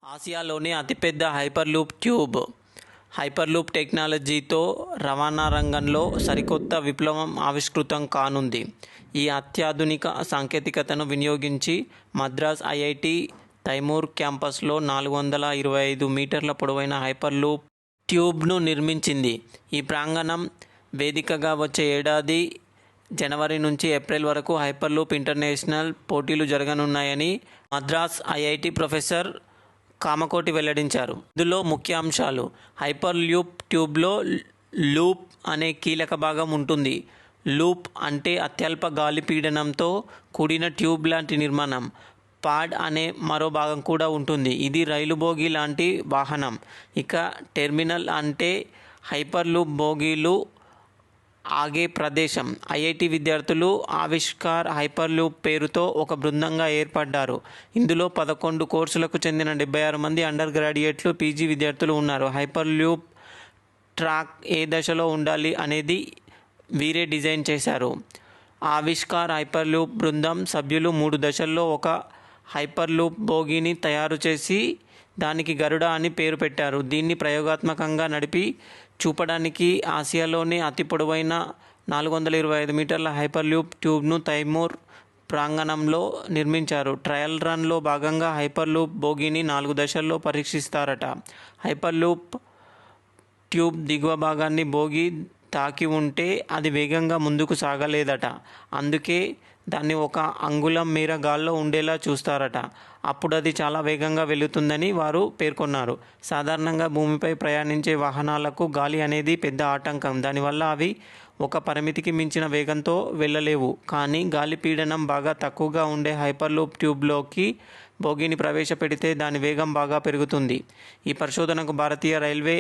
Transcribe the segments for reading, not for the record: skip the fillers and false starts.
ఆసియాలోనే అతిపెద్ద Hyperloop tube. Hyperloop టెక్నాలజీతో రవాణా రంగంలో సరికొత్త విప్లవం ఆవిష్కృతం కానుంది. ఈ అత్యాధునిక సాంకేతికతను వినియోగించి మద్రాస్ ఐఐటి తైమూర్ క్యాంపస్లో 425 మీటర్ల పొడవైన హైపర్లూప్ ట్యూబ్ను నిర్మించింది. ఈ ప్రాంగణం వేదికగా వచ్చే ఏడాది జనవరి నుంచి ఏప్రిల్ వరకు హైపర్లూప్ ఇంటర్నేషనల్ పోటీలు జరగనున్నాయని మద్రాస్ ఐఐటి ప్రొఫెసర్ కామకోటి వెల్లడించారు. ఇందులో ముఖ్య అంశాలు: హైపర్లూప్ ట్యూబ్లో లూప్ అనే కీలక భాగం ఉంటుంది. లూప్ అంటే అత్యల్ప గాలి పీడనంతో కూడిన ట్యూబ్ లాంటి నిర్మాణం. పాడ్ అనే మరో భాగం కూడా ఉంటుంది. ఇది రైలు బోగి లాంటి వాహనం. ఇక టెర్మినల్ అంటే హైపర్లూప్ బోగీలు ఆగే ప్రదేశం. ఐఐటి విద్యార్థులు ఆవిష్కార్ హైపర్లూప్ పేరుతో ఒక బృందంగా ఏర్పడ్డారు. ఇందులో 11 కోర్సులకు చెందిన 76 మంది అండర్ గ్రాడ్యుయేట్లు, పీజీ విద్యార్థులు ఉన్నారు. హైపర్లూప్ ట్రాక్ ఏ దశలో ఉండాలి అనేది వీరే డిజైన్ చేశారు. ఆవిష్కార్ హైపర్లూప్ బృందం సభ్యులు 3 దశల్లో ఒక హైపర్లూప్ బోగీని తయారు చేసి దానికి గరుడ అని పేరు పెట్టారు. దీన్ని ప్రయోగాత్మకంగా నడిపి చూపడానికి ఆసియాలోనే అతి పొడవైన 425 మీటర్ల హైపర్లూప్ ట్యూబ్ను తైమూర్ ప్రాంగణంలో నిర్మించారు. ట్రయల్ రన్లో భాగంగా హైపర్లూప్ బోగీని 4 దశల్లో పరీక్షిస్తారట. హైపర్లూప్ ట్యూబ్ దిగువ భాగాన్ని బోగీ తాకి ఉంటే అది వేగంగా ముందుకు సాగలేదట. అందుకే దాన్ని 1 అంగుళం మేర గాల్లో ఉండేలా చూస్తారట. అప్పుడు అది చాలా వేగంగా వెళుతుందని వారు పేర్కొన్నారు. సాధారణంగా భూమిపై ప్రయాణించే వాహనాలకు గాలి అనేది పెద్ద ఆటంకం. దానివల్ల అవి ఒక పరిమితికి మించిన వేగంతో వెళ్ళలేవు. కానీ గాలి పీడనం బాగా తక్కువగా ఉండే హైపర్లూప్ ట్యూబ్లోకి బోగీని ప్రవేశపెడితే దాని వేగం బాగా పెరుగుతుంది. ఈ పరిశోధనకు భారతీయ రైల్వే,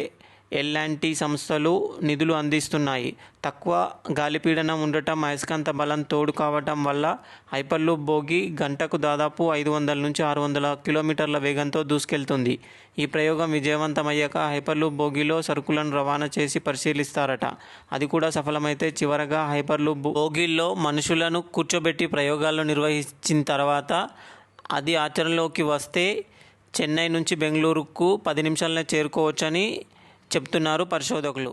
ఎల్&టీ సంస్థలు నిధులు అందిస్తున్నాయి. తక్కువ గాలిపీడనం ఉండటం, అయస్కాంత బలం తోడు కావటం వల్ల హైపర్లూప్ బోగీ గంటకు దాదాపు 500 నుంచి 600 కిలోమీటర్ల వేగంతో దూసుకెళ్తుంది. ఈ ప్రయోగం విజయవంతమయ్యాక హైపర్లూప్ బోగీలో సరుకులను రవాణా చేసి పరిశీలిస్తారట. అది కూడా సఫలమైతే చివరగా హైపర్లూప్ బోగీల్లో మనుషులను కూర్చోబెట్టి ప్రయోగాలు నిర్వహించిన తర్వాత అది ఆచరణలోకి వస్తే చెన్నై నుంచి బెంగళూరుకు 10 నిమిషాలనే చేరుకోవచ్చని చెప్తున్నారు పరిశోధకులు.